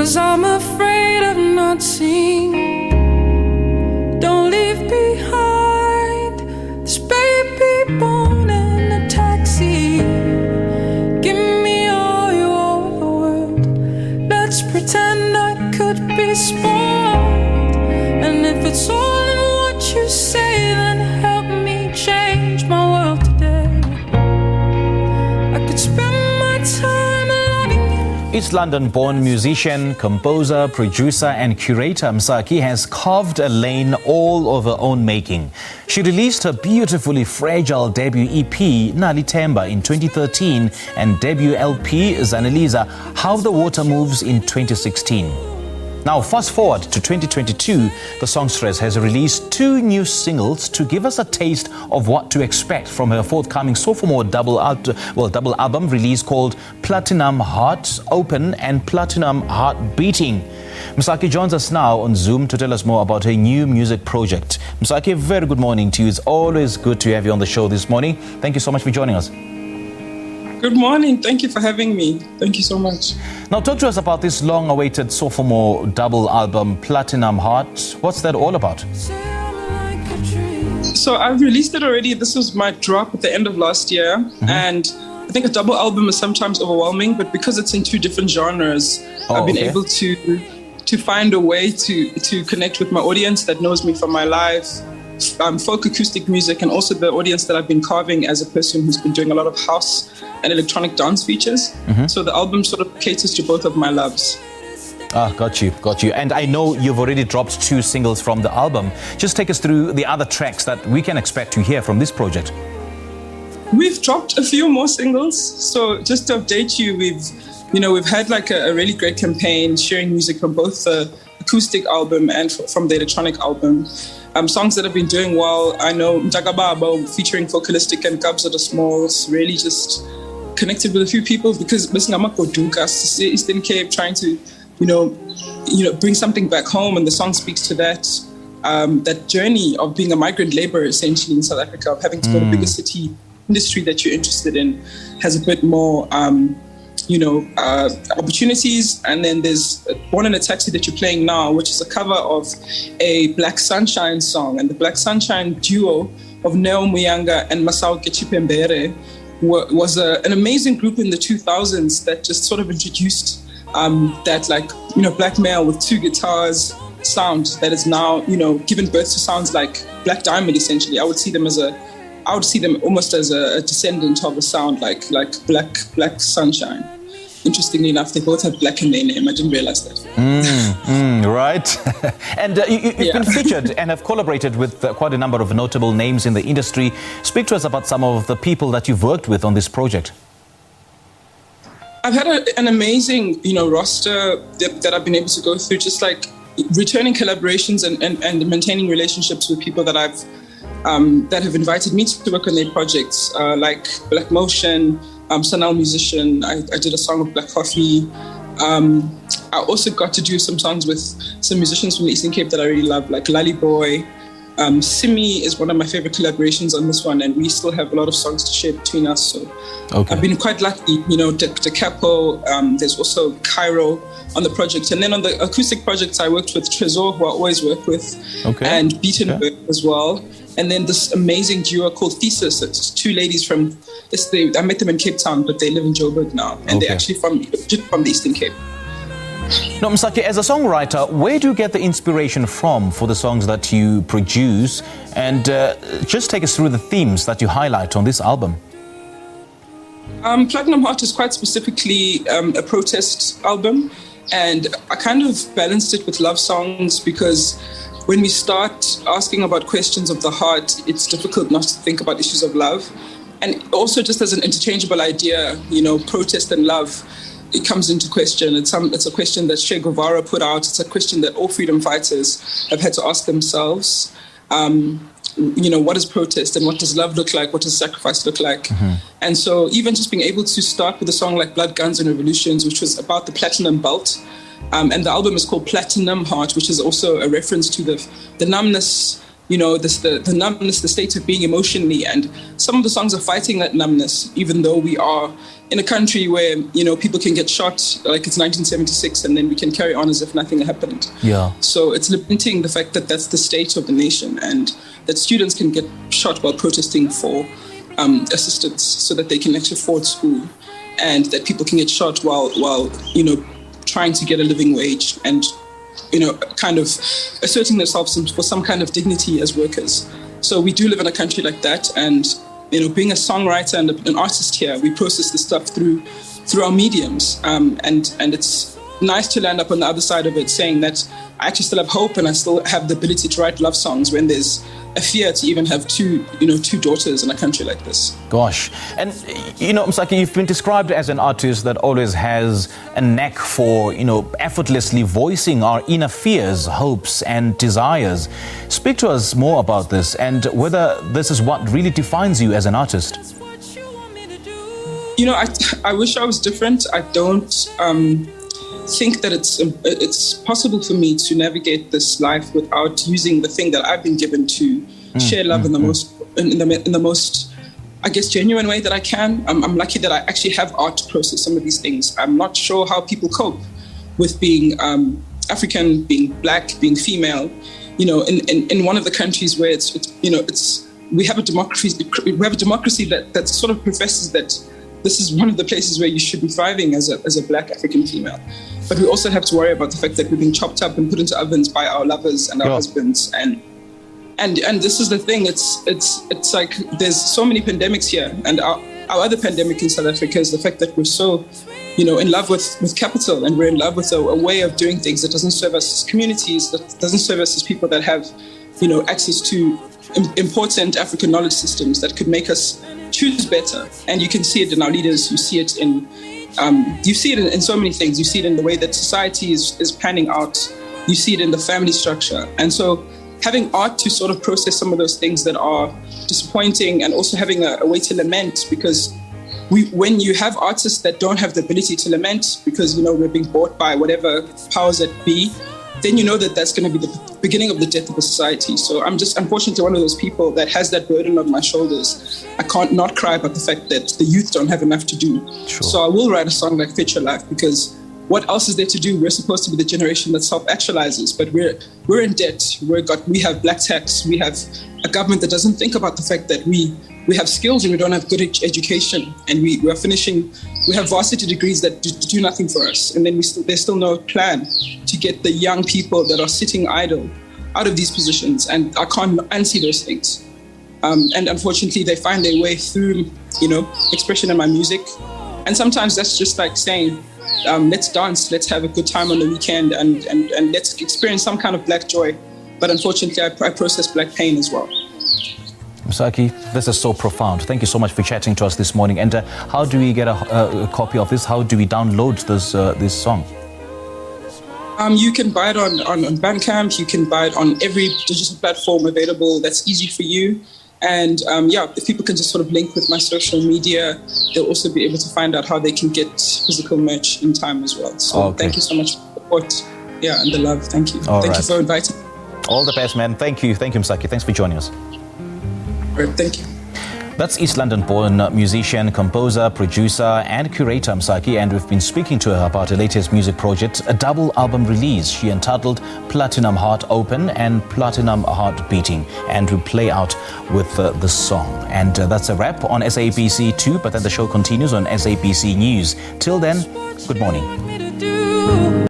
'cause I'm afraid of not seeing. Don't leave behind this baby born in a taxi. Give me all you owe the world. Let's pretend I could be spoiled. And if it's all in what you say, then help me change my world today. I could spend my time loving you. East London-born musician, composer, producer and curator Msaki has carved a lane all of her own making. She released her beautifully fragile debut EP, Nalithemba, in 2013 and debut LP, Zaneliza, How the Water Moves, in 2016. Now, fast forward to 2022, the songstress has released 2 new singles to give us a taste of what to expect from her forthcoming sophomore double album release called Platinumb Heart Open and Platinumb Heart Beating. Msaki joins us now on Zoom to tell us more about her new music project. Msaki, a very good morning to you. It's always good to have you on the show this morning. Thank you so much for joining us. Good morning. Thank you for having me. Thank you so much. Now, talk to us about this long-awaited sophomore double album, Platinumb Heart. What's that all about? So I've released it already. This was my drop at the end of last year. And I think a double album is sometimes overwhelming, but because it's in 2 different genres, I've been able to find a way to connect with my audience that knows me from my life, folk acoustic music, and also the audience that I've been carving as a person who's been doing a lot of house and electronic dance features. So the album sort of caters to both of my loves. Got you. And I know you've already dropped 2 singles from the album. Just take us through the other tracks that we can expect to hear from this project. We've dropped a few more singles. So just to update you, we've had like a really great campaign sharing music from both the acoustic album and from the electronic album. Songs that have been doing well. I know Mtakababa featuring Vocalistic and Cubs of the Smalls really just connected with a few people because Eastern Cape trying to, bring something back home, and the song speaks to that journey of being a migrant laborer essentially in South Africa, of having to go to bigger city. Industry that you're interested in has a bit more opportunities. And then there's Born in a Taxi that you're playing now, which is a cover of a Black Sunshine song. And the Black Sunshine duo of Neo Muyanga and Masao Kechipembere was an amazing group in the 2000s that just sort of introduced that black male with 2 guitars sound that is now, given birth to sounds like Black Diamond essentially. I would see them almost as a descendant of a sound like Black Sunshine. Interestingly enough, they both have black in their name. I didn't realize that. Right. And you've been featured and have collaborated with quite a number of notable names in the industry. Speak to us about some of the people that you've worked with on this project. I've had an amazing, roster that I've been able to go through, just like returning collaborations and maintaining relationships with people that that have invited me to work on their projects, like Black Motion, Sanal Musician. I did a song with Black Coffee. I also got to do some songs with some musicians from the Eastern Cape that I really love, like Lally Boy. Simi is one of my favorite collaborations on this one, and we still have a lot of songs to share between us. So I've been quite lucky, De Capo. There's also Cairo on the project. And then on the acoustic projects, I worked with Trezor, who I always work with, and Beatenberg as well. And then this amazing duo called Thesis. It's 2 ladies I met them in Cape Town, but they live in Joburg now. And they're actually from the Eastern Cape. Now, Msaki, as a songwriter, where do you get the inspiration from for the songs that you produce? And just take us through the themes that you highlight on this album. Platinumb Heart is quite specifically a protest album. And I kind of balanced it with love songs because when we start asking about questions of the heart, it's difficult not to think about issues of love. And also just as an interchangeable idea, protest and love, it comes into question. It's a question that Che Guevara put out. It's a question that all freedom fighters have had to ask themselves. What is protest and what does love look like? What does sacrifice look like? And so even just being able to start with a song like Blood, Guns and Revolutions, which was about the platinum belt, and the album is called Platinumb Heart, which is also a reference to the numbness the numbness, the state of being emotionally. And some of the songs are fighting that numbness, even though we are in a country where, people can get shot like it's 1976 and then we can carry on as if nothing happened. Yeah. So it's lamenting the fact that that's the state of the nation and that students can get shot while protesting for assistance so that they can actually afford school, and that people can get shot while trying to get a living wage and kind of asserting themselves for some kind of dignity as workers. So we do live in a country like that, and being a songwriter and an artist here, we process this stuff through our mediums, and it's nice to land up on the other side of it, saying that I actually still have hope and I still have the ability to write love songs when there's a fear to even have two daughters in a country like this. Gosh. And, Msaki, you've been described as an artist that always has a knack for, effortlessly voicing our inner fears, hopes and desires. Speak to us more about this and whether this is what really defines you as an artist. I wish I was different. I don't think that it's possible for me to navigate this life without using the thing that I've been given to share love in the most, I guess, genuine way that I can. I'm lucky that I actually have art to process some of these things. I'm not sure how people cope with being African, being black, being female. In one of the countries where we have a democracy that sort of professes that this is one of the places where you should be thriving as a black African female. But we also have to worry about the fact that we're being chopped up and put into ovens by our lovers and our husbands. And this is the thing. It's like there's so many pandemics here. And our other pandemic in South Africa is the fact that we're so, in love with capital, and we're in love with a way of doing things that doesn't serve us as communities, that doesn't serve us as people that have, access to important African knowledge systems that could make us choose better. And you can see it in our leaders. You see it in so many things. You see it in the way that society is panning out. You see it in the family structure. And so having art to sort of process some of those things that are disappointing, and also having a way to lament, because when you have artists that don't have the ability to lament because, we're being bought by whatever powers that be, then you know that that's going to be the beginning of the death of a society. So I'm just unfortunately one of those people that has that burden on my shoulders. I can't not cry about the fact that the youth don't have enough to do. Sure. So I will write a song like Fit Your Life, because what else is there to do? We're supposed to be the generation that self-actualizes, but we're in debt. We have black tax. We have a government that doesn't think about the fact that we have skills and we don't have good education, and we have varsity degrees that do nothing for us, and then there's still no plan to get the young people that are sitting idle out of these positions, and I can't unsee those things. And unfortunately, they find their way through, expression in my music, and sometimes that's just like saying, let's dance, let's have a good time on the weekend, and let's experience some kind of black joy. But unfortunately, I process black pain as well. Msaki, this is so profound. Thank you so much for chatting to us this morning. And how do we get a copy of this? How do we download this song? You can buy it on Bandcamp. You can buy it on every digital platform available that's easy for you. And if people can just sort of link with my social media, they'll also be able to find out how they can get physical merch in time as well. So Thank you so much for the support. Yeah, and the love. Thank you. Thank you for inviting me. All the best, man. Thank you, Msaki. Thanks for joining us. All right, thank you. That's East London-born musician, composer, producer and curator Msaki, and we've been speaking to her about her latest music project, a double album release she entitled Platinumb Heart Open and Platinumb Heart Beating, and we play out with the song. And that's a wrap on SABC 2, but then the show continues on SABC News. Till then, good morning.